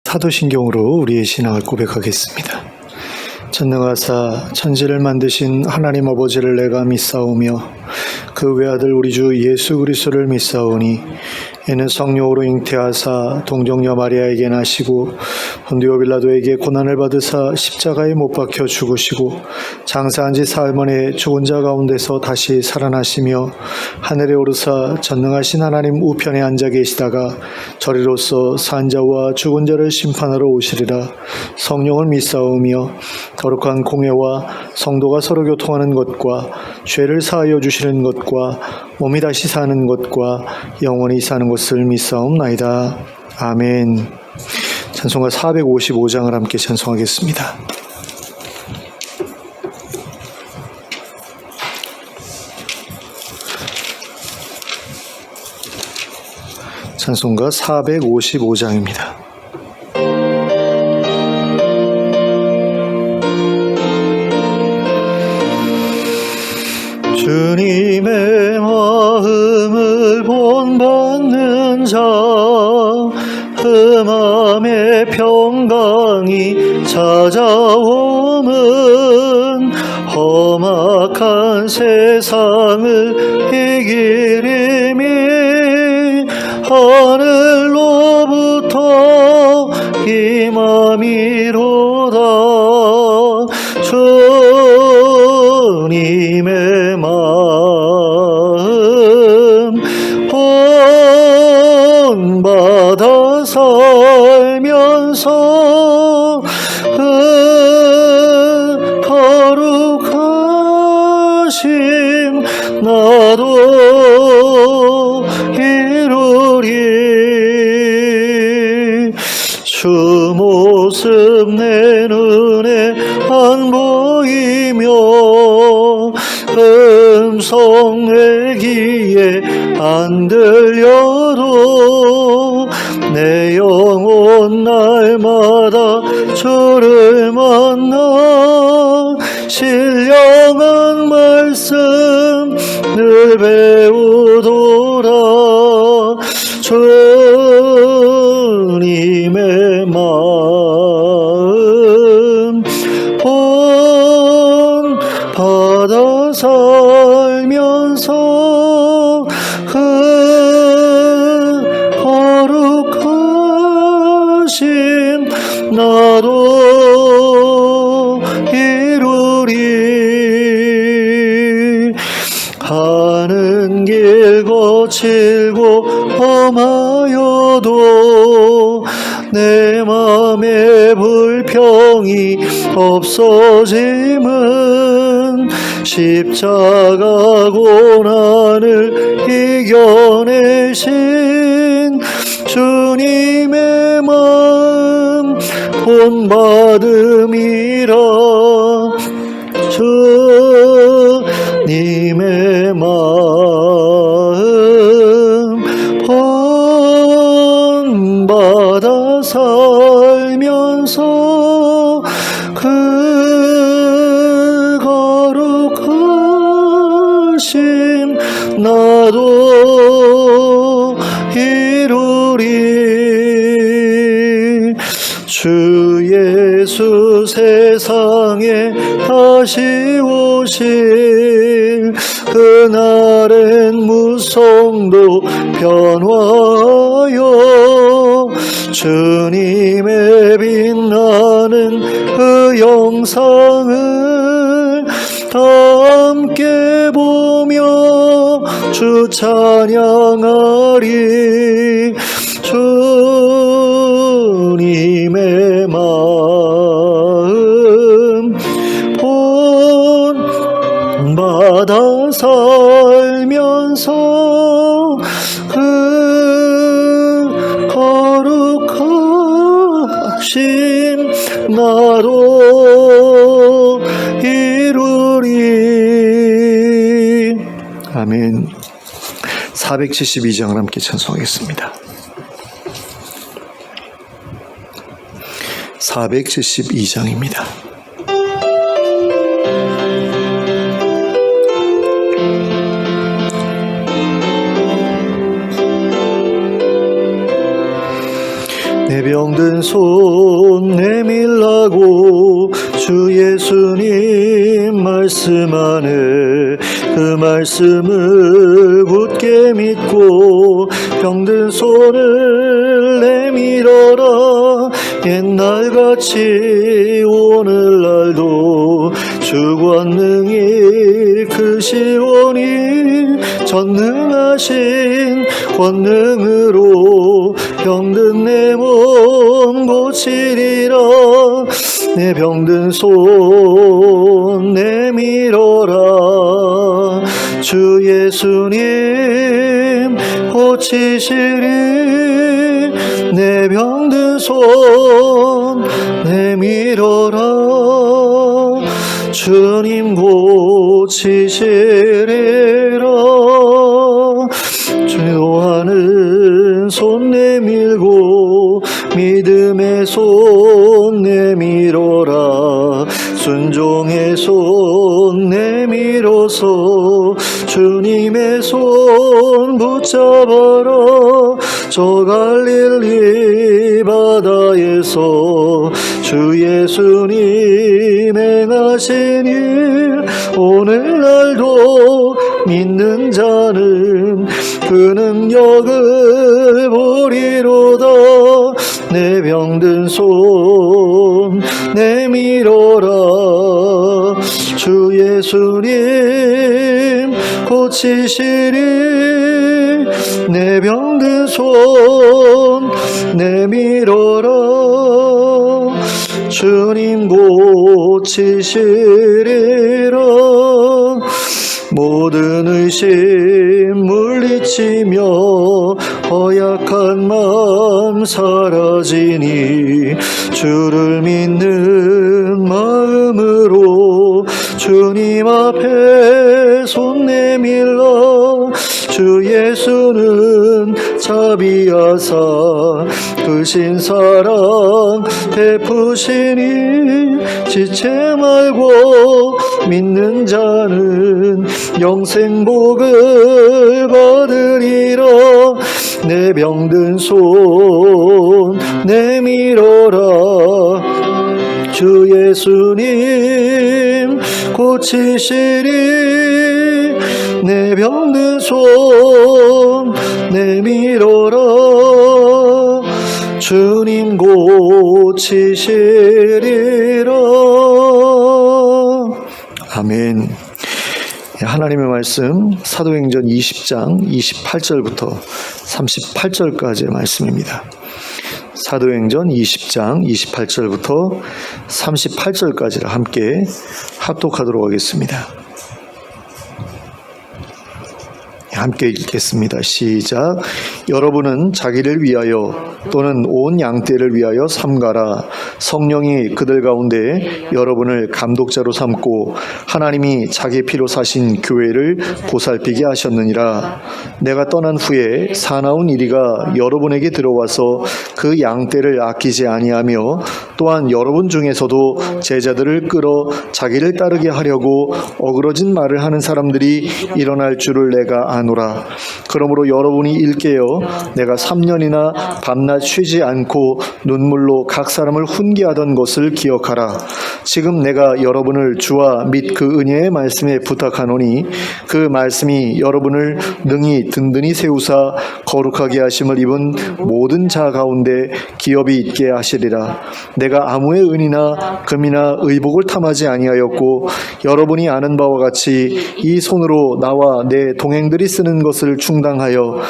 사도신경으로 우리의 신앙을 고백하겠습니다. 전능하사 천지를 만드신 하나님 아버지를 내가 믿사오며 그 외아들 우리 주 예수 그리스도를 믿사오니 이는 성령으로 잉태하사 동정녀 마리아에게 나시고 본디오 빌라도에게 고난을 받으사 십자가에 못 박혀 죽으시고 장사한 지 사흘 만에 죽은 자 가운데서 다시 살아나시며 하늘에 오르사 전능하신 하나님 우편에 앉아 계시다가 저리로서 산 자와 죽은 자를 심판하러 오시리라. 성령을 믿사오며 거룩한 공회와 성도가 서로 교통하는 것과 죄를 사하여 주시는 것과 몸이 다시 사는 것과 영원히 사는 것을 믿사옵나이다. 아멘. 찬송가 455장을 함께 찬송하겠습니다. 찬송가 455장입니다. 주님의 마음을 본받는 자 흠함의 평강이 찾아오면 험악한 세상을 이기리니 하늘로부터 임함이로다. 주님의 마음 본받아 살면서 그 거룩하심 나도 이루리. 주 모습 내 눈에 안 보이며 음성 내 귀에 안 들려도 내 영혼 날마다 주를 만나 신령한 말씀 늘 배우도라. 주님의 마음 본받아 살면서 그 거룩하심 나도 이루리. 가는 길 거칠고 험하여도 내 맘에 불평이 없어짐은 십자가 고난을 이겨내신 주님의 마음 본받음이라. 주님의 마음 본받아 살면서 그 거룩하심 나도 이루리. 주 예수 세상에 다시 오실 그날엔 무성도 변화하여 주님의 빛나는 그 영상을 다 함께 보며 주 찬양하리. 주님의 마음 본받아 살면서 그 거룩하심 나도 이루리. 아멘. 472장을 함께 찬송하겠습니다. 472장입니다. 내 병든 병든 손 내밀라고 주 예수님 말씀하네. 그 말씀을 굳게 믿고 병든 손을 내밀어라. 옛날같이 오늘날도 주 권능이 크시오니 전능하신 권능으로 병든 내 몸 고치리라. 내 병든 손 내밀어라. 주 예수님 고치시리. 내 병든 손 내밀어라. 주님 고치시리라. 기도하는 손 내밀고 믿음의 손 내밀어라. 순종의 손 내밀어서 주님의 손 붙잡아라. 저 갈릴리 바다에서 주 예수님 행하신 일 오늘날도 믿는 자는 그 능력을 보리로다. 내 병든 손 내밀어라. 주 예수님 고치시리. 내 병든 손 내밀어라. 주님 고치시리라. 모든 의심 물리치며 허약한 마음 사라지니 주를 믿는 마음으로 주님 앞에 손 내밀어. 주 예수는 자비하사 크신 사랑 베푸시니 지체 말고 믿는 자는 영생복을 받으리라. 내 병든 손 내밀어라. 주 예수님 고치시리. 내 병든 손 내밀어라. 주님 고치시리라. 아멘. 하나님의 말씀 사도행전 20장 28절부터 38절까지의 말씀입니다. 사도행전 20장 28절부터 38절까지를 함께 합독하도록 하겠습니다. 함께 읽겠습니다. 시작. 여러분은 자기를 위하여 또는 온 양떼를 위하여 삼가라. 성령이 그들 가운데 여러분을 감독자로 삼고 하나님이 자기 피로 사신 교회를 보살피게 하셨느니라. 내가 떠난 후에 사나운 이리가 여러분에게 들어와서 그 양떼를 아끼지 아니하며 또한 여러분 중에서도 제자들을 끌어 자기를 따르게 하려고 어그러진 말을 하는 사람들이 일어날 줄을 내가 아노라. 그러므로 여러분이 일깨어 내가 3년이나 밤낮 쉬지 않고 눈물로 각 사람을 훈계하던 것을 기억하라. 지금 내가 여러분을 주와 및 그 은혜의 말씀에 부탁하노니 그 말씀이 여러분을 능히 든든히 세우사 거룩하게 하심을 입은 모든 자 가운데 기업이 있게 하시리라. 내가 아무의 은이나 금이나 의복을 탐하지 아니하였고 여러분이 아는 바와 같이 이 손으로 나와 내 동행들이 쓰는 것을 충당하여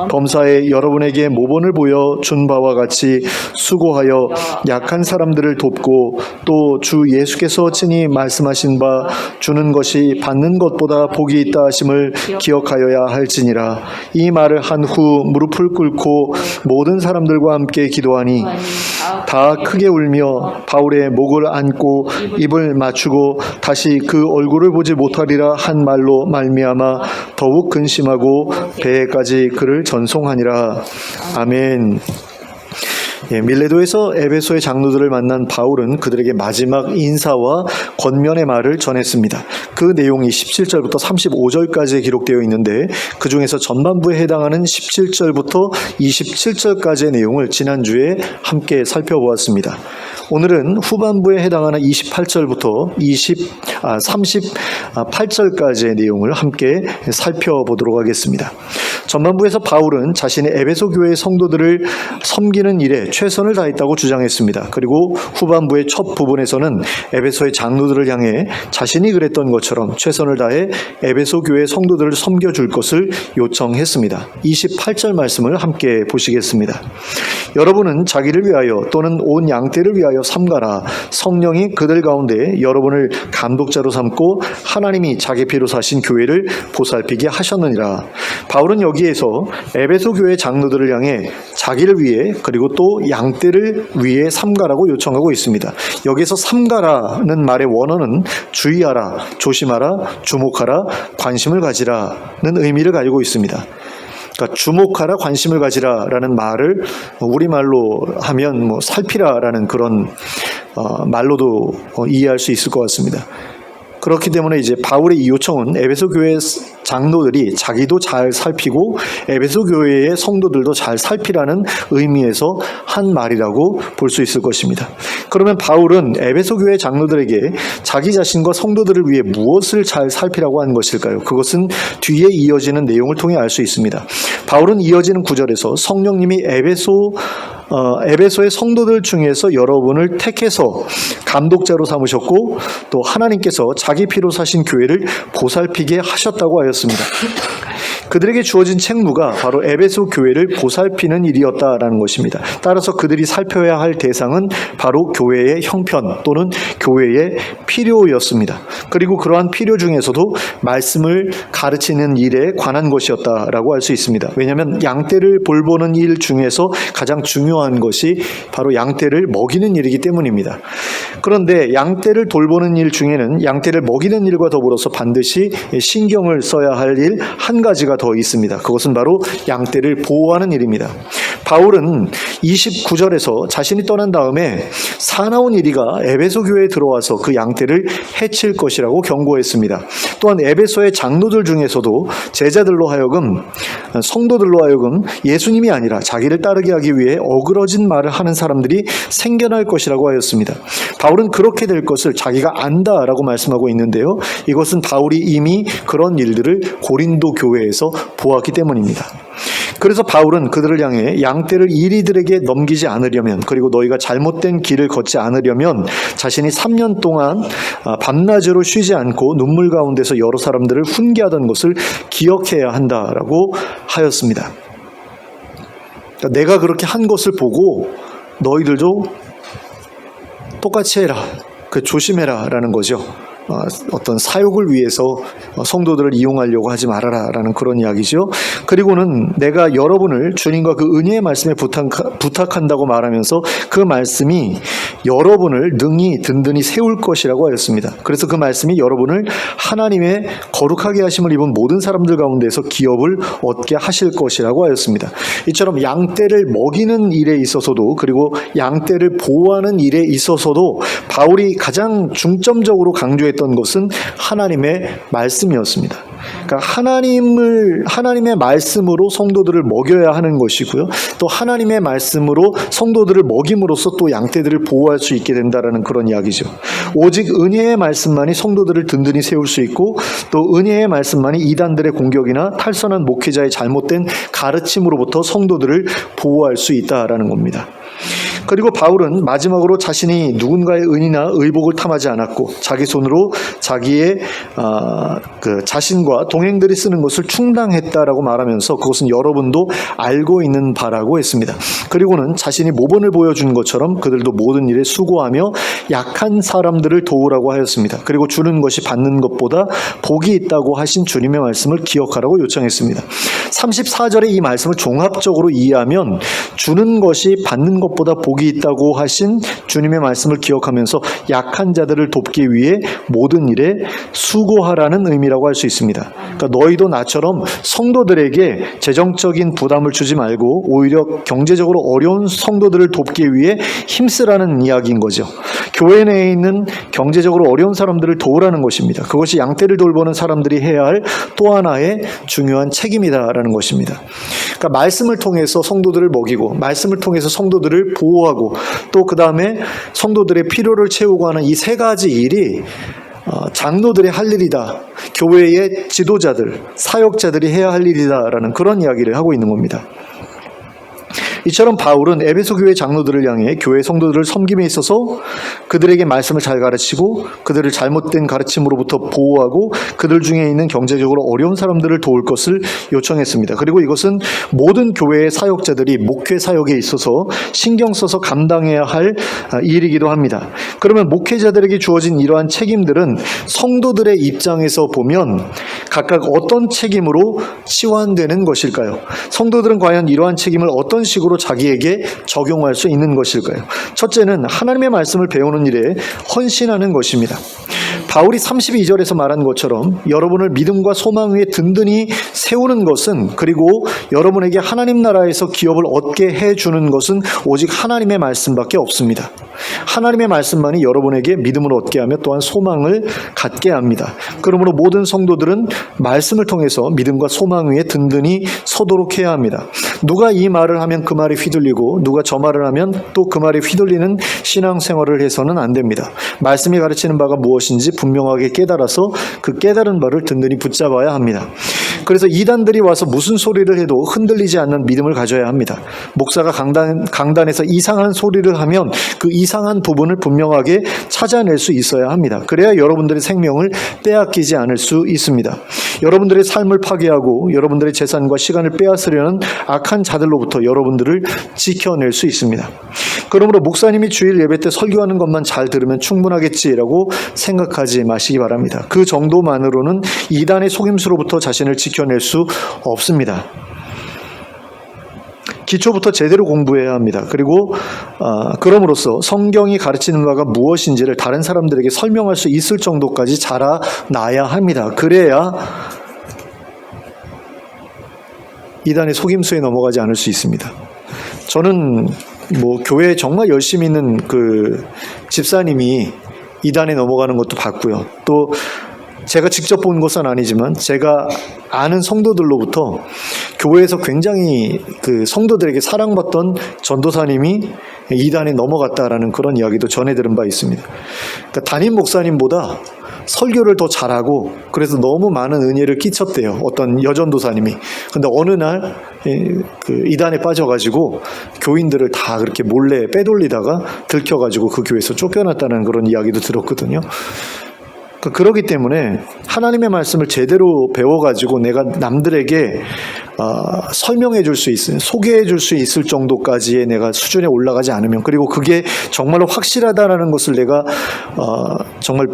범사에 여러분에게 모본을 보여 준 바와 같이 수고하여 약한 사람들을 돕고 또 주 예수께서 친히 말씀하신 바 주는 것이 받는 것보다 복이 있다 하심을 기억하여야 할지니라. 이 말을 한 후 무릎을 꿇고 모든 사람들과 함께 기도하니 다 크게 울며 바울의 목을 안고 입을 맞추고 다시 그 얼굴을 보지 못하리라 한 말로 말미암아 더욱 근심하고 배에까지 그를 전송하니라. 아멘. 밀레도에서 에베소의 장로들을 만난 바울은 그들에게 마지막 인사와 권면의 말을 전했습니다. 그 내용이 17절부터 35절까지 기록되어 있는데 그 중에서 전반부에 해당하는 17절부터 27절까지의 내용을 지난주에 함께 살펴보았습니다. 오늘은 후반부에 해당하는 28절부터 38절까지의 내용을 함께 살펴보도록 하겠습니다. 전반부에서 바울은 자신의 에베소 교회의 성도들을 섬기는 일에 최선을 다했다고 주장했습니다. 그리고 후반부의 첫 부분에서는 에베소의 장로들을 향해 자신이 그랬던 것처럼 최선을 다해 에베소 교회의 성도들을 섬겨줄 것을 요청했습니다. 28절 말씀을 함께 보시겠습니다. 여러분은 자기를 위하여 또는 온 양떼를 위하여 삼가라. 성령이 그들 가운데 여러분을 감독자로 삼고 하나님이 자기 피로 사신 교회를 보살피게 하셨느니라. 바울은 여기에서 에베소 교회 장로들을 향해 자기를 위해 그리고 또 양떼를 위해 삼가라고 요청하고 있습니다. 여기에서 삼가라는 말의 원어는 주의하라, 조심하라, 주목하라, 관심을 가지라는 의미를 가지고 있습니다. 그러니까 주목하라, 관심을 가지라라는 말을 우리말로 하면 살피라라는 그런 말로도 이해할 수 있을 것 같습니다. 그렇기 때문에 이제 바울의 이 요청은 에베소 교회 장로들이 자기도 잘 살피고 에베소 교회의 성도들도 잘 살피라는 의미에서 한 말이라고 볼 수 있을 것입니다. 그러면 바울은 에베소 교회 장로들에게 자기 자신과 성도들을 위해 무엇을 잘 살피라고 한 것일까요? 그것은 뒤에 이어지는 내용을 통해 알 수 있습니다. 바울은 이어지는 구절에서 성령님이 에베소의 성도들 중에서 여러분을 택해서 감독자로 삼으셨고 또 하나님께서 자기 피로 사신 교회를 보살피게 하셨다고 하였습니다. 그들에게 주어진 책무가 바로 에베소 교회를 보살피는 일이었다라는 것입니다. 따라서 그들이 살펴야 할 대상은 바로 교회의 형편 또는 교회의 필요였습니다. 그리고 그러한 필요 중에서도 말씀을 가르치는 일에 관한 것이었다라고 할 수 있습니다. 왜냐하면 양떼를 볼보는 일 중에서 가장 중요한 것이 바로 양떼를 먹이는 일이기 때문입니다. 그런데 양떼를 돌보는 일 중에는 양떼를 먹이는 일과 더불어서 반드시 신경을 써야 할 일 한 가지가 더 있습니다. 그것은 바로 양떼를 보호하는 일입니다. 바울은 29절에서 자신이 떠난 다음에 사나운 이리가 에베소 교회에 들어와서 그 양떼를 해칠 것이라고 경고했습니다. 또한 에베소의 장로들 중에서도 제자들로 하여금 성도들로 하여금 예수님이 아니라 자기를 따르게 하기 위해 어그러진 말을 하는 사람들이 생겨날 것이라고 하였습니다. 바울은 그렇게 될 것을 자기가 안다라고 말씀하고 있는데요. 이것은 바울이 이미 그런 일들을 고린도 교회에서 보았기 때문입니다. 그래서 바울은 그들을 향해 양떼를 이리들에게 넘기지 않으려면 그리고 너희가 잘못된 길을 걷지 않으려면 자신이 3년 동안 밤낮으로 쉬지 않고 눈물 가운데서 여러 사람들을 훈계하던 것을 기억해야 한다라고 하였습니다. 그러니까 내가 그렇게 한 것을 보고 너희들도 똑같이 해라, 조심해라 라는 거죠. 어떤 사욕을 위해서 성도들을 이용하려고 하지 말아라라는 그런 이야기죠. 그리고는 내가 여러분을 주님과 그 은혜의 말씀에 부탁한다고 말하면서 그 말씀이 여러분을 능히 든든히 세울 것이라고 하였습니다. 그래서 그 말씀이 여러분을 하나님의 거룩하게 하심을 입은 모든 사람들 가운데서 기업을 얻게 하실 것이라고 하였습니다. 이처럼 양떼를 먹이는 일에 있어서도 그리고 양떼를 보호하는 일에 있어서도 바울이 가장 중점적으로 강조했던 것은 하나님의 말씀이었습니다. 그러니까 하나님의 말씀으로 성도들을 먹여야 하는 것이고요. 또 하나님의 말씀으로 성도들을 먹임으로써 또 양떼들을 보호할 수 있게 된다라는 그런 이야기죠. 오직 은혜의 말씀만이 성도들을 든든히 세울 수 있고 또 은혜의 말씀만이 이단들의 공격이나 탈선한 목회자의 잘못된 가르침으로부터 성도들을 보호할 수 있다라는 겁니다. 그리고 바울은 마지막으로 자신이 누군가의 은이나 의복을 탐하지 않았고 자기 손으로 자기의 자신과 동행들이 쓰는 것을 충당했다라고 말하면서 그것은 여러분도 알고 있는 바라고 했습니다. 그리고는 자신이 모범을 보여준 것처럼 그들도 모든 일에 수고하며 약한 사람들을 도우라고 하였습니다. 그리고 주는 것이 받는 것보다 복이 있다고 하신 주님의 말씀을 기억하라고 요청했습니다. 34절의 이 말씀을 종합적으로 이해하면 주는 것이 받는 것보다 복이 복이 있다고 하신 주님의 말씀을 기억하면서 약한 자들을 돕기 위해 모든 일에 수고하라는 의미라고 할 수 있습니다. 그러니까 너희도 나처럼 성도들에게 재정적인 부담을 주지 말고 오히려 경제적으로 어려운 성도들을 돕기 위해 힘쓰라는 이야기인 거죠. 교회 내에 있는 경제적으로 어려운 사람들을 도우라는 것입니다. 그것이 양떼를 돌보는 사람들이 해야 할 또 하나의 중요한 책임이다라는 것입니다. 그러니까 말씀을 통해서 성도들을 먹이고 말씀을 통해서 성도들을 보호하고 또 그 다음에 성도들의 필요를 채우고 하는 이 세 가지 일이 장로들이 할 일이다. 교회의 지도자들, 사역자들이 해야 할 일이다라는 그런 이야기를 하고 있는 겁니다. 이처럼 바울은 에베소 교회 장로들을 향해 교회 성도들을 섬김에 있어서 그들에게 말씀을 잘 가르치고 그들을 잘못된 가르침으로부터 보호하고 그들 중에 있는 경제적으로 어려운 사람들을 도울 것을 요청했습니다. 그리고 이것은 모든 교회의 사역자들이 목회 사역에 있어서 신경 써서 감당해야 할 일이기도 합니다. 그러면 목회자들에게 주어진 이러한 책임들은 성도들의 입장에서 보면 각각 어떤 책임으로 치환되는 것일까요? 성도들은 과연 이러한 책임을 어떤 식으로 자기에게 적용할 수 있는 것일까요? 첫째는 하나님의 말씀을 배우는 일에 헌신하는 것입니다. 바울이 32절에서 말한 것처럼 여러분을 믿음과 소망 위에 든든히 세우는 것은 그리고 여러분에게 하나님 나라에서 기업을 얻게 해주는 것은 오직 하나님의 말씀밖에 없습니다. 하나님의 말씀만이 여러분에게 믿음을 얻게 하며 또한 소망을 갖게 합니다. 그러므로 모든 성도들은 말씀을 통해서 믿음과 소망 위에 든든히 서도록 해야 합니다. 누가 이 말을 하면 그 말이 휘둘리고 누가 저 말을 하면 또 그 말이 휘둘리는 신앙생활을 해서는 안 됩니다. 말씀이 가르치는 바가 무엇인지 분명하게 깨달아서 그 깨달은 바를 든든히 붙잡아야 합니다. 그래서 이단들이 와서 무슨 소리를 해도 흔들리지 않는 믿음을 가져야 합니다. 목사가 강단에서 이상한 소리를 하면 그 이상한 부분을 분명하게 찾아낼 수 있어야 합니다. 그래야 여러분들의 생명을 빼앗기지 않을 수 있습니다. 여러분들의 삶을 파괴하고 여러분들의 재산과 시간을 빼앗으려는 악한 자들로부터 여러분들을 지켜낼 수 있습니다. 그러므로 목사님이 주일 예배 때 설교하는 것만 잘 들으면 충분하겠지라고 생각하지 마시기 바랍니다. 그 정도만으로는 이단의 속임수로부터 자신을 지켜낼 수 없습니다. 기초부터 제대로 공부해야 합니다. 그리고 그럼으로써 성경이 가르치는 바가 무엇인지를 다른 사람들에게 설명할 수 있을 정도까지 자라나야 합니다. 그래야 이단의 속임수에 넘어가지 않을 수 있습니다. 저는 교회에 정말 열심히 있는 그 집사님이 이단에 넘어가는 것도 봤고요. 또 제가 직접 본 것은 아니지만 제가 아는 성도들로부터 교회에서 굉장히 그 성도들에게 사랑받던 전도사님이 이단에 넘어갔다라는 그런 이야기도 전해 들은 바 있습니다. 그러니까 담임 목사님보다 설교를 더 잘하고 그래서 너무 많은 은혜를 끼쳤대요. 어떤 여전도사님이. 근데 어느 날 그 이단에 빠져가지고 교인들을 다 그렇게 몰래 빼돌리다가 들켜가지고 그 교회에서 쫓겨났다는 그런 이야기도 들었거든요. 그러기 때문에 하나님의 말씀을 제대로 배워가지고 내가 남들에게 설명해 줄 수 있는, 소개해 줄 수 있을 정도까지의 내가 수준에 올라가지 않으면, 그리고 그게 정말로 확실하다라는 것을 내가 정말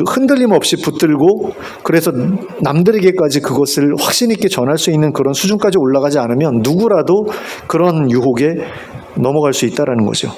흔들림 없이 붙들고 그래서 남들에게까지 그것을 확신 있게 전할 수 있는 그런 수준까지 올라가지 않으면 누구라도 그런 유혹에 넘어갈 수 있다라는 거죠.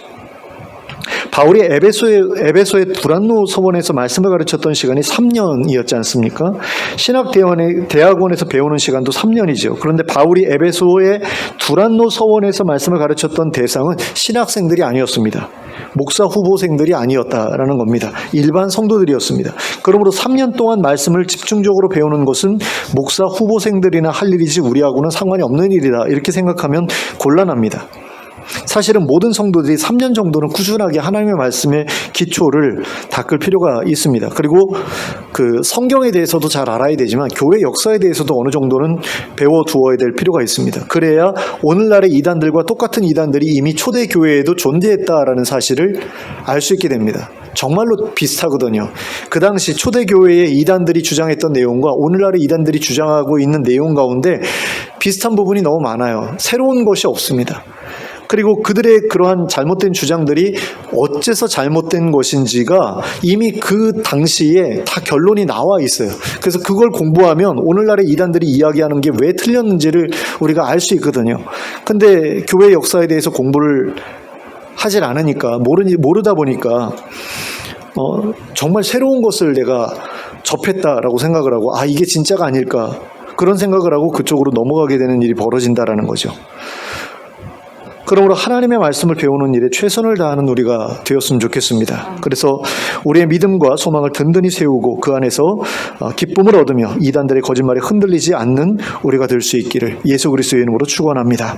바울이 에베소의 두란노 서원에서 말씀을 가르쳤던 시간이 3년이었지 않습니까? 신학대학원에서 배우는 시간도 3년이죠. 그런데 바울이 에베소의 두란노 서원에서 말씀을 가르쳤던 대상은 신학생들이 아니었습니다. 목사 후보생들이 아니었다라는 겁니다. 일반 성도들이었습니다. 그러므로 3년 동안 말씀을 집중적으로 배우는 것은 목사 후보생들이나 할 일이지 우리하고는 상관이 없는 일이다, 이렇게 생각하면 곤란합니다. 사실은 모든 성도들이 3년 정도는 꾸준하게 하나님의 말씀의 기초를 닦을 필요가 있습니다. 그리고 그 성경에 대해서도 잘 알아야 되지만 교회 역사에 대해서도 어느 정도는 배워두어야 될 필요가 있습니다. 그래야 오늘날의 이단들과 똑같은 이단들이 이미 초대교회에도 존재했다라는 사실을 알 수 있게 됩니다. 정말로 비슷하거든요. 그 당시 초대교회의 이단들이 주장했던 내용과 오늘날의 이단들이 주장하고 있는 내용 가운데 비슷한 부분이 너무 많아요. 새로운 것이 없습니다. 그리고 그들의 그러한 잘못된 주장들이 어째서 잘못된 것인지가 이미 그 당시에 다 결론이 나와 있어요. 그래서 그걸 공부하면 오늘날의 이단들이 이야기하는 게 왜 틀렸는지를 우리가 알 수 있거든요. 근데 교회 역사에 대해서 공부를 하질 않으니까 모르다 보니까 정말 새로운 것을 내가 접했다라고 생각을 하고 이게 진짜가 아닐까 그런 생각을 하고 그쪽으로 넘어가게 되는 일이 벌어진다라는 거죠. 그러므로 하나님의 말씀을 배우는 일에 최선을 다하는 우리가 되었으면 좋겠습니다. 그래서 우리의 믿음과 소망을 든든히 세우고 그 안에서 기쁨을 얻으며 이단들의 거짓말에 흔들리지 않는 우리가 될 수 있기를 예수 그리스도의 이름으로 축원합니다.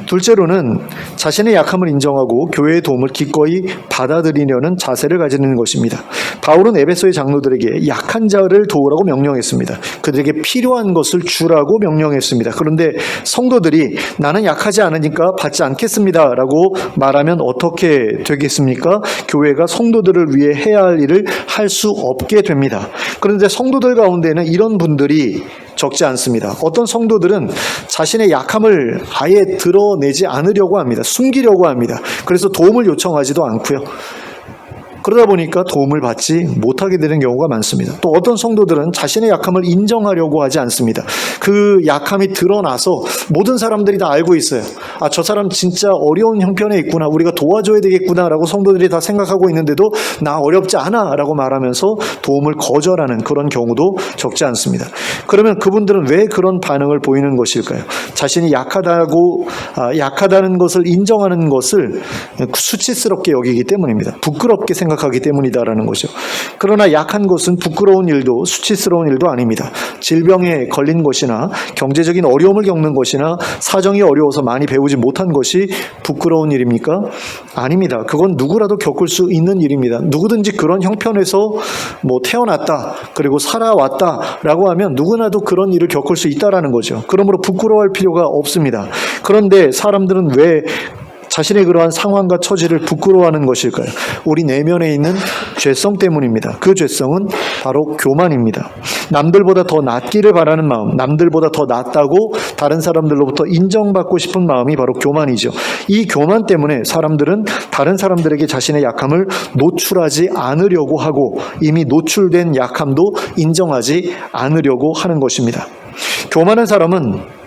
둘째로는 자신의 약함을 인정하고 교회의 도움을 기꺼이 받아들이려는 자세를 가지는 것입니다. 바울은 에베소의 장로들에게 약한 자를 도우라고 명령했습니다. 그들에게 필요한 것을 주라고 명령했습니다. 그런데 성도들이 나는 약하지 않으니까 받지 않겠습니다 라고 말하면 어떻게 되겠습니까? 교회가 성도들을 위해 해야 할 일을 할 수 없게 됩니다. 그런데 성도들 가운데는 이런 분들이 적지 않습니다. 어떤 성도들은 자신의 약함을 아예 드러내지 않으려고 합니다. 숨기려고 합니다. 그래서 도움을 요청하지도 않고요. 그러다 보니까 도움을 받지 못하게 되는 경우가 많습니다. 또 어떤 성도들은 자신의 약함을 인정하려고 하지 않습니다. 그 약함이 드러나서 모든 사람들이 다 알고 있어요. 저 사람 진짜 어려운 형편에 있구나. 우리가 도와줘야 되겠구나 라고 성도들이 다 생각하고 있는데도 나 어렵지 않아 라고 말하면서 도움을 거절하는 그런 경우도 적지 않습니다. 그러면 그분들은 왜 그런 반응을 보이는 것일까요? 자신이 약하다는 것을 인정하는 것을 수치스럽게 여기기 때문입니다. 부끄럽게 생각하기 때문이다라는 거죠. 그러나 약한 것은 부끄러운 일도 수치스러운 일도 아닙니다. 질병에 걸린 것이나 경제적인 어려움을 겪는 것이나 사정이 어려워서 많이 배우지 못한 것이 부끄러운 일입니까? 아닙니다. 그건 누구라도 겪을 수 있는 일입니다. 누구든지 그런 형편에서 태어났다 그리고 살아왔다라고 하면 누구나도 그런 일을 겪을 수 있다라는 거죠. 그러므로 부끄러워할 필요가 없습니다. 그런데 사람들은 왜 자신의 그러한 상황과 처지를 부끄러워하는 것일까요? 우리 내면에 있는 죄성 때문입니다. 그 죄성은 바로 교만입니다. 남들보다 더 낫기를 바라는 마음, 남들보다 더 낫다고 다른 사람들로부터 인정받고 싶은 마음이 바로 교만이죠. 이 교만 때문에 사람들은 다른 사람들에게 자신의 약함을 노출하지 않으려고 하고 이미 노출된 약함도 인정하지 않으려고 하는 것입니다. 교만한 사람은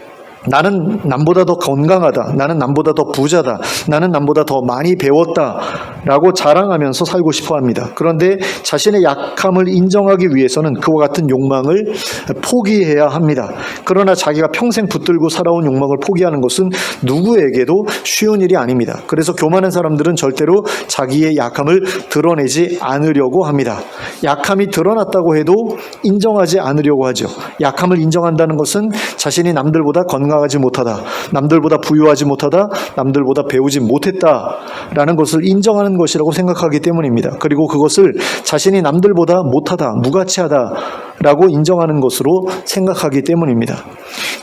나는 남보다 더 건강하다. 나는 남보다 더 부자다. 나는 남보다 더 많이 배웠다. 라고 자랑하면서 살고 싶어 합니다. 그런데 자신의 약함을 인정하기 위해서는 그와 같은 욕망을 포기해야 합니다. 그러나 자기가 평생 붙들고 살아온 욕망을 포기하는 것은 누구에게도 쉬운 일이 아닙니다. 그래서 교만한 사람들은 절대로 자기의 약함을 드러내지 않으려고 합니다. 약함이 드러났다고 해도 인정하지 않으려고 하죠. 약함을 인정한다는 것은 자신이 남들보다 건강하지 못하다, 남들보다 부유하지 못하다, 남들보다 배우지 못했다라는 것을 인정하는 것이라고 생각하기 때문입니다. 그리고 그것을 자신이 남들보다 못하다, 무가치하다라고 인정하는 것으로 생각하기 때문입니다.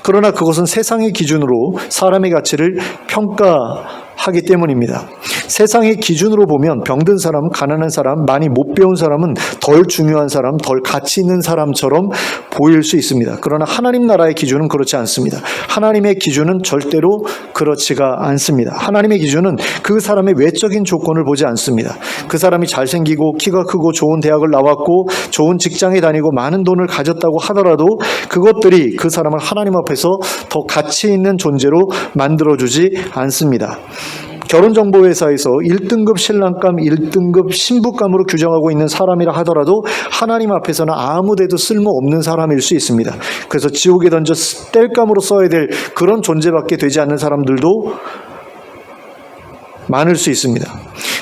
그러나 그것은 세상의 기준으로 사람의 가치를 평가하기 때문입니다. 세상의 기준으로 보면 병든 사람, 가난한 사람, 많이 못 배운 사람은 덜 중요한 사람, 덜 가치 있는 사람처럼 보일 수 있습니다. 그러나 하나님 나라의 기준은 그렇지 않습니다. 하나님의 기준은 절대로 그렇지가 않습니다. 하나님의 기준은 그 사람의 외적인 조건을 보지 않습니다. 그 사람이 잘생기고 키가 크고 좋은 대학을 나왔고 좋은 직장에 다니고 많은 돈을 가졌다고 하더라도 그것들이 그 사람을 하나님 앞에서 더 가치 있는 존재로 만들어주지 않습니다. 결혼정보회사에서 1등급 신랑감, 1등급 신부감으로 규정하고 있는 사람이라 하더라도 하나님 앞에서는 아무데도 쓸모없는 사람일 수 있습니다. 그래서 지옥에 던져 땔감으로 써야 될 그런 존재밖에 되지 않는 사람들도 많을 수 있습니다.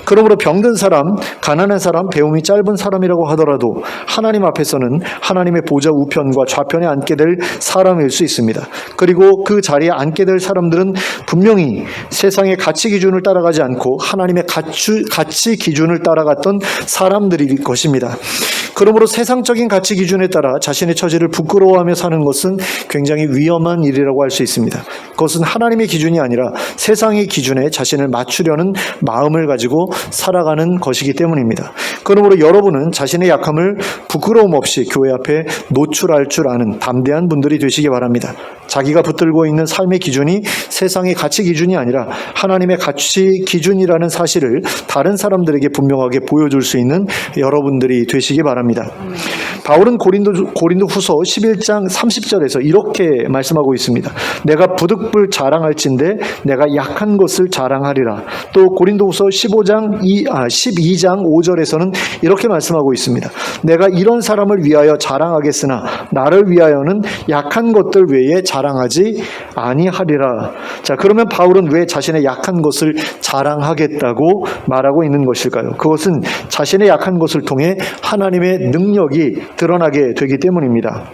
그러므로 병든 사람, 가난한 사람, 배움이 짧은 사람이라고 하더라도 하나님 앞에서는 하나님의 보좌 우편과 좌편에 앉게 될 사람일 수 있습니다. 그리고 그 자리에 앉게 될 사람들은 분명히 세상의 가치 기준을 따라가지 않고 하나님의 가치 기준을 따라갔던 사람들일 것입니다. 그러므로 세상적인 가치 기준에 따라 자신의 처지를 부끄러워하며 사는 것은 굉장히 위험한 일이라고 할 수 있습니다. 그것은 하나님의 기준이 아니라 세상의 기준에 자신을 맞추려는 마음을 가지고 살아가는 것이기 때문입니다. 그러므로 여러분은 자신의 약함을 부끄러움 없이 교회 앞에 노출할 줄 아는 담대한 분들이 되시기 바랍니다. 자기가 붙들고 있는 삶의 기준이 세상의 가치 기준이 아니라 하나님의 가치 기준이라는 사실을 다른 사람들에게 분명하게 보여줄 수 있는 여러분들이 되시기 바랍니다. 바울은 고린도후서 11장 30절에서 이렇게 말씀하고 있습니다. 내가 부득불 자랑할진대 내가 약한 것을 자랑하리라. 또 고린도후서 12장 5절에서는 이렇게 말씀하고 있습니다. 내가 이런 사람을 위하여 자랑하겠으나 나를 위하여는 약한 것들 외에 자랑하지 아니하리라. 자, 그러면 바울은 왜 자신의 약한 것을 자랑하겠다고 말하고 있는 것일까요? 그것은 자신의 약한 것을 통해 하나님의 능력이 드러나게 되기 때문입니다.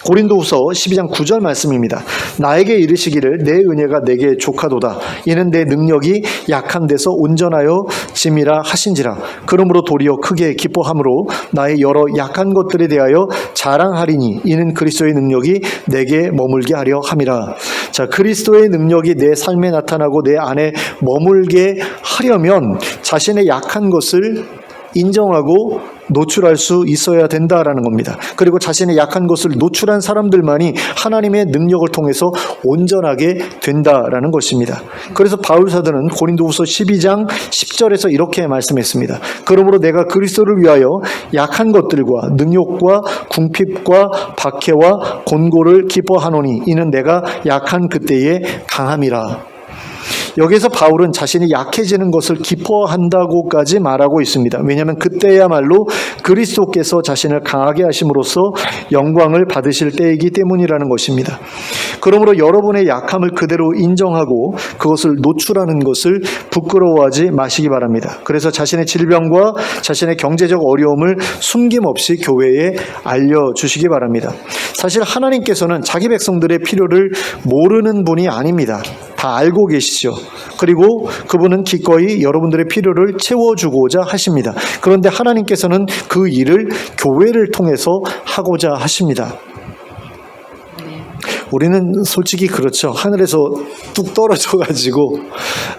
고린도후서 12장 9절 말씀입니다. 나에게 이르시기를 내 은혜가 내게 족하도다. 이는 내 능력이 약한 데서 온전하여 짐이라 하신지라. 그러므로 도리어 크게 기뻐함으로 나의 여러 약한 것들에 대하여 자랑하리니 이는 그리스도의 능력이 내게 머물게 하려 함이라. 자, 그리스도의 능력이 내 삶에 나타나고 내 안에 머물게 하려면 자신의 약한 것을 인정하고 노출할 수 있어야 된다라는 겁니다. 그리고 자신의 약한 것을 노출한 사람들만이 하나님의 능력을 통해서 온전하게 된다라는 것입니다. 그래서 바울 사도는 고린도후서 12장 10절에서 이렇게 말씀했습니다. 그러므로 내가 그리스도를 위하여 약한 것들과 능욕과 궁핍과 박해와 곤고를 기뻐하노니 이는 내가 약한 그때에 강함이라. 여기서 바울은 자신이 약해지는 것을 기뻐한다고까지 말하고 있습니다. 왜냐하면 그때야말로 그리스도께서 자신을 강하게 하심으로써 영광을 받으실 때이기 때문이라는 것입니다. 그러므로 여러분의 약함을 그대로 인정하고 그것을 노출하는 것을 부끄러워하지 마시기 바랍니다. 그래서 자신의 질병과 자신의 경제적 어려움을 숨김없이 교회에 알려주시기 바랍니다. 사실 하나님께서는 자기 백성들의 필요를 모르는 분이 아닙니다. 다 알고 계시죠. 그리고 그분은 기꺼이 여러분들의 필요를 채워주고자 하십니다. 그런데 하나님께서는 그 일을 교회를 통해서 하고자 하십니다. 우리는 솔직히 그렇죠. 하늘에서 뚝 떨어져가지고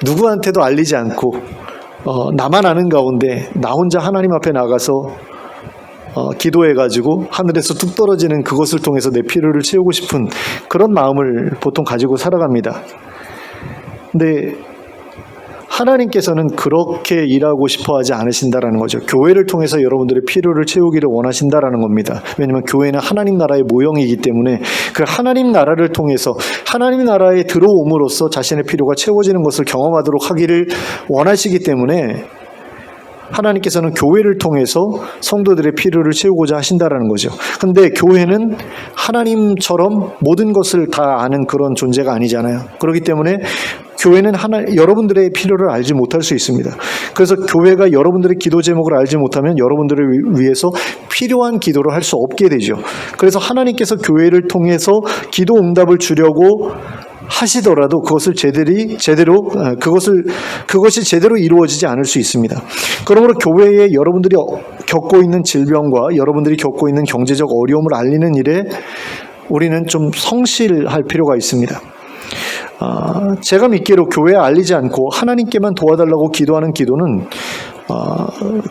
누구한테도 알리지 않고 나만 아는 가운데 나 혼자 하나님 앞에 나가서 기도해가지고 하늘에서 뚝 떨어지는 그것을 통해서 내 필요를 채우고 싶은 그런 마음을 보통 가지고 살아갑니다. 근데 하나님께서는 그렇게 일하고 싶어 하지 않으신다라는 거죠. 교회를 통해서 여러분들의 필요를 채우기를 원하신다라는 겁니다. 왜냐하면 교회는 하나님 나라의 모형이기 때문에 그 하나님 나라를 통해서 하나님 나라에 들어옴으로써 자신의 필요가 채워지는 것을 경험하도록 하기를 원하시기 때문에 하나님께서는 교회를 통해서 성도들의 필요를 채우고자 하신다라는 거죠. 근데 교회는 하나님처럼 모든 것을 다 아는 그런 존재가 아니잖아요. 그렇기 때문에 교회는 여러분들의 필요를 알지 못할 수 있습니다. 그래서 교회가 여러분들의 기도 제목을 알지 못하면 여러분들을 위해서 필요한 기도를 할 수 없게 되죠. 그래서 하나님께서 교회를 통해서 기도 응답을 주려고 하시더라도 그것이 제대로 이루어지지 않을 수 있습니다. 그러므로 교회에 여러분들이 겪고 있는 질병과 여러분들이 겪고 있는 경제적 어려움을 알리는 일에 우리는 좀 성실할 필요가 있습니다. 제가 믿기로 교회에 알리지 않고 하나님께만 도와달라고 기도하는 기도는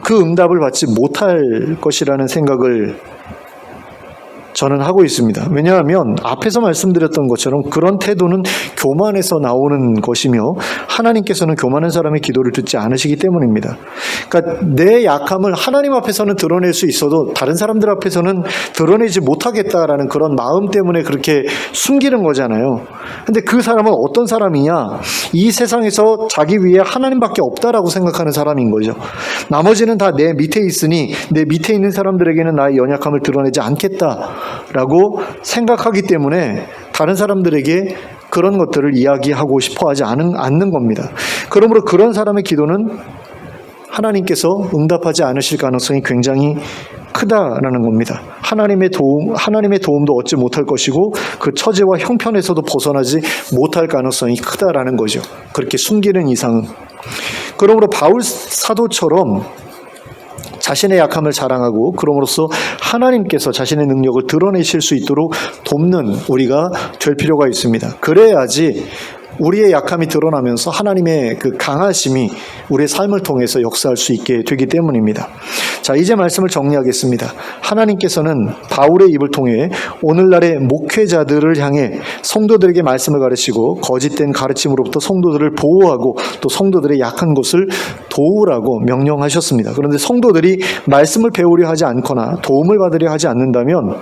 그 응답을 받지 못할 것이라는 생각을 저는 하고 있습니다. 왜냐하면 앞에서 말씀드렸던 것처럼 그런 태도는 교만에서 나오는 것이며 하나님께서는 교만한 사람의 기도를 듣지 않으시기 때문입니다. 그러니까 내 약함을 하나님 앞에서는 드러낼 수 있어도 다른 사람들 앞에서는 드러내지 못하겠다라는 그런 마음 때문에 그렇게 숨기는 거잖아요. 근데 그 사람은 어떤 사람이냐? 이 세상에서 자기 위에 하나님밖에 없다라고 생각하는 사람인 거죠. 나머지는 다 내 밑에 있으니 내 밑에 있는 사람들에게는 나의 연약함을 드러내지 않겠다 라고 생각하기 때문에 다른 사람들에게 그런 것들을 이야기하고 싶어 하지 않는 겁니다. 그러므로 그런 사람의 기도는 하나님께서 응답하지 않으실 가능성이 굉장히 크다라는 겁니다. 하나님의 도움도 얻지 못할 것이고 그 처지와 형편에서도 벗어나지 못할 가능성이 크다라는 거죠. 그렇게 숨기는 이상은. 그러므로 바울 사도처럼 자신의 약함을 자랑하고 그럼으로써 하나님께서 자신의 능력을 드러내실 수 있도록 돕는 우리가 될 필요가 있습니다. 그래야지 우리의 약함이 드러나면서 하나님의 그 강하심이 우리의 삶을 통해서 역사할 수 있게 되기 때문입니다. 자, 이제 말씀을 정리하겠습니다. 하나님께서는 바울의 입을 통해 오늘날의 목회자들을 향해 성도들에게 말씀을 가르치고 거짓된 가르침으로부터 성도들을 보호하고 또 성도들의 약한 곳을 도우라고 명령하셨습니다. 그런데 성도들이 말씀을 배우려 하지 않거나 도움을 받으려 하지 않는다면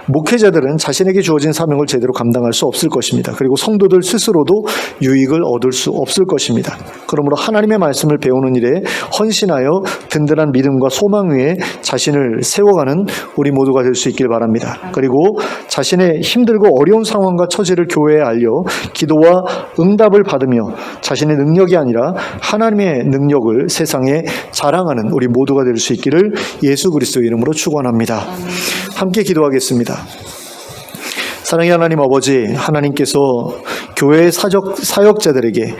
목회자들은 자신에게 주어진 사명을 제대로 감당할 수 없을 것입니다. 그리고 성도들 스스로도 유익을 얻을 수 없을 것입니다. 그러므로 하나님의 말씀을 배우는 일에 헌신하여 든든한 믿음과 소망 위에 자신을 세워가는 우리 모두가 될 수 있길 바랍니다. 그리고 자신의 힘들고 어려운 상황과 처지를 교회에 알려 기도와 응답을 받으며 자신의 능력이 아니라 하나님의 능력을 세상에 자랑하는 우리 모두가 될 수 있기를 예수 그리스도의 이름으로 축원합니다. 함께 기도하겠습니다. 사랑의 하나님 아버지, 하나님께서 교회의 사역자들에게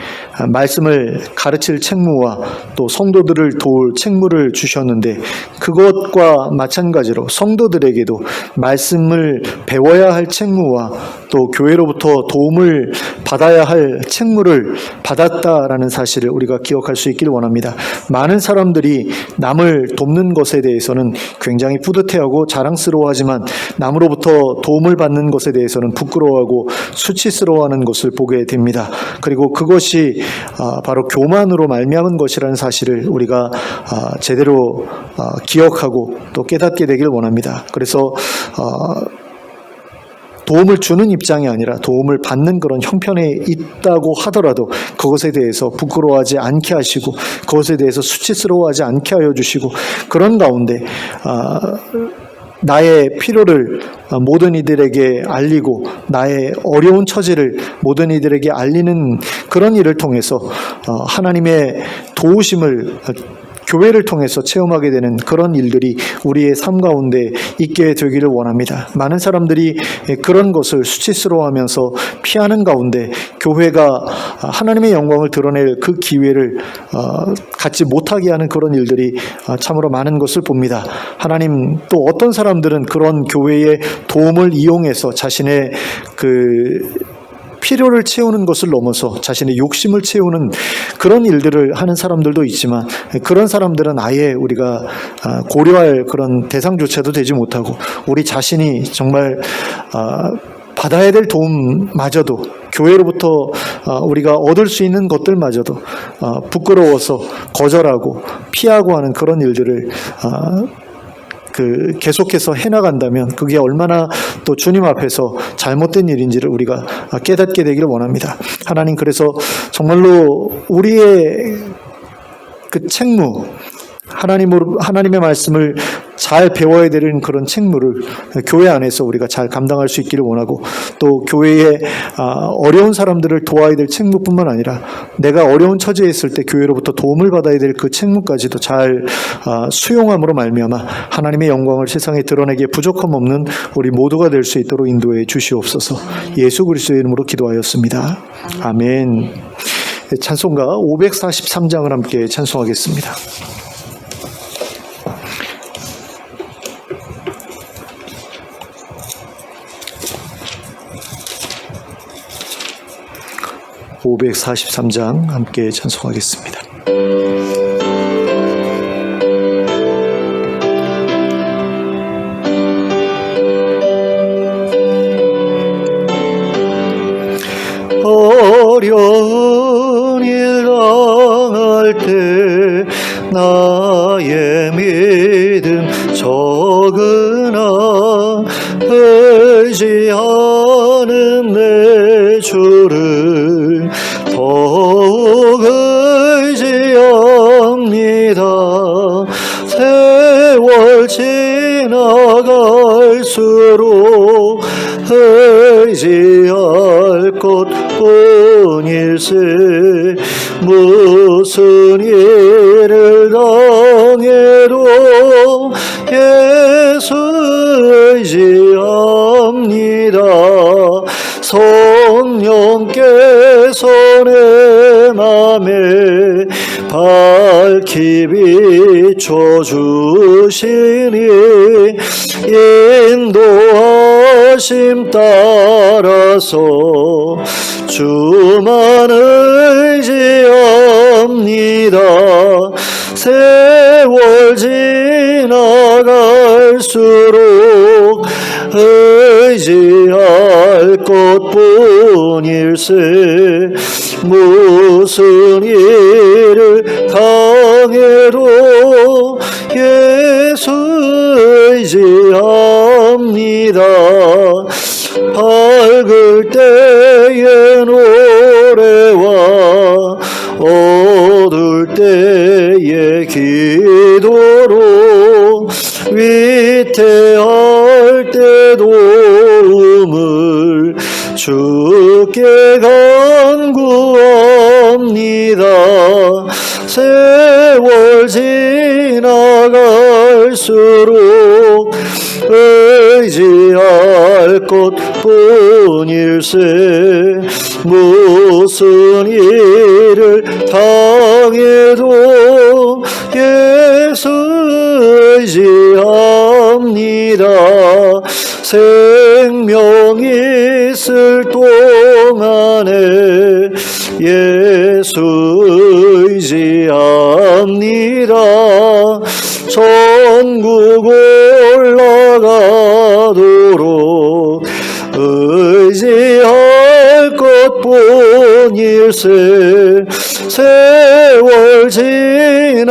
말씀을 가르칠 책무와 또 성도들을 도울 책무를 주셨는데 그것과 마찬가지로 성도들에게도 말씀을 배워야 할 책무와 또 교회로부터 도움을 받아야 할 책무를 받았다라는 사실을 우리가 기억할 수 있길 원합니다. 많은 사람들이 남을 돕는 것에 대해서는 굉장히 뿌듯해하고 자랑스러워하지만 남으로부터 도움을 받는 것에 대해서는 부끄러워하고 수치스러워하는 것을 보게 됩니다. 그리고 그것이 바로 교만으로 말미암은 것이라는 사실을 우리가 제대로 기억하고 또 깨닫게 되길 원합니다. 그래서 도움을 주는 입장이 아니라 도움을 받는 그런 형편에 있다고 하더라도 그것에 대해서 부끄러워하지 않게 하시고 그것에 대해서 수치스러워하지 않게 하여 주시고 그런 가운데 나의 필요를 모든 이들에게 알리고 나의 어려운 처지를 모든 이들에게 알리는 그런 일을 통해서 하나님의 도우심을 교회를 통해서 체험하게 되는 그런 일들이 우리의 삶 가운데 있게 되기를 원합니다. 많은 사람들이 그런 것을 수치스러워하면서 피하는 가운데 교회가 하나님의 영광을 드러낼 그 기회를 갖지 못하게 하는 그런 일들이 참으로 많은 것을 봅니다. 하나님, 또 어떤 사람들은 그런 교회의 도움을 이용해서 자신의 필요를 채우는 것을 넘어서 자신의 욕심을 채우는 그런 일들을 하는 사람들도 있지만 그런 사람들은 아예 우리가 고려할 그런 대상조차도 되지 못하고 우리 자신이 정말 받아야 될 도움마저도 교회로부터 우리가 얻을 수 있는 것들마저도 부끄러워서 거절하고 피하고 하는 그런 일들을 계속해서 해나간다면 그게 얼마나 또 주님 앞에서 잘못된 일인지를 우리가 깨닫게 되기를 원합니다. 하나님, 그래서 정말로 우리의 그 책무, 하나님의 말씀을 잘 배워야 되는 그런 책무를 교회 안에서 우리가 잘 감당할 수 있기를 원하고 또 교회에 어려운 사람들을 도와야 될 책무뿐만 아니라 내가 어려운 처지에 있을 때 교회로부터 도움을 받아야 될 그 책무까지도 잘 수용함으로 말미암아 하나님의 영광을 세상에 드러내기에 부족함 없는 우리 모두가 될 수 있도록 인도해 주시옵소서. 예수 그리스도의 이름으로 기도하였습니다. 아멘. 찬송가 543장을 함께 찬송하겠습니다. (543장) 함께 찬송하겠습니다. 어려운 일 당할 때 나의 믿음 적으나 의지하는 내 주를 더욱 의지합니다. 세월 지나갈수록 의지할 것뿐일세. 무슨 일을 당해도 예수 의지합니다. 성령께서 내 맘에 밝히 비춰주시니 인도하시니 인도하심 따라서 주만 의지합니다. 세월 지나갈수록 의지할 것뿐일세. 무슨 일을 당해도 예수 의지합니다. 밝을 때의 노래와 어두울 때의 기도로 위태할 때 도움을 주께 간구합니다. 세월 지나갈수록 의지할 것뿐일세. 무슨 일을 당해도 예수 의지합니다. 생명 있을 동안에 예수 의지합니다. 천국 올라가도록 의지할 것뿐일세. 세월 지나갈수록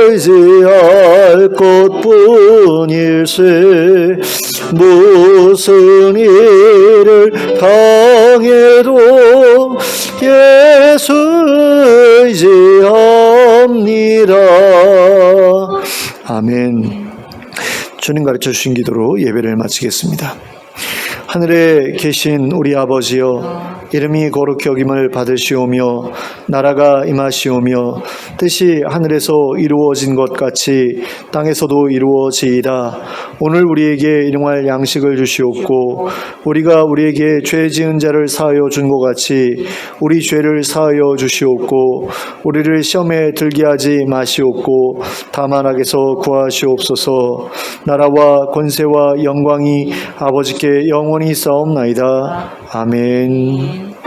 의지할 것뿐일세. 무슨 일을 당해도 예수 의지합니다. 아멘. 주님 가르쳐 주신 기도로 예배를 마치겠습니다. 하늘에 계신 우리 아버지여, 이름이 거룩히 여김을 받으시오며 나라가 임하시오며 뜻이 하늘에서 이루어진 것 같이 땅에서도 이루어지이다. 오늘 우리에게 일용할 양식을 주시옵고 우리가 우리에게 죄 지은 자를 사하여 준 것 같이 우리 죄를 사하여 주시옵고 우리를 시험에 들게 하지 마시옵고 다만 악에서 구하시옵소서. 나라와 권세와 영광이 아버지께 영원히 있사옵나이다. 아멘.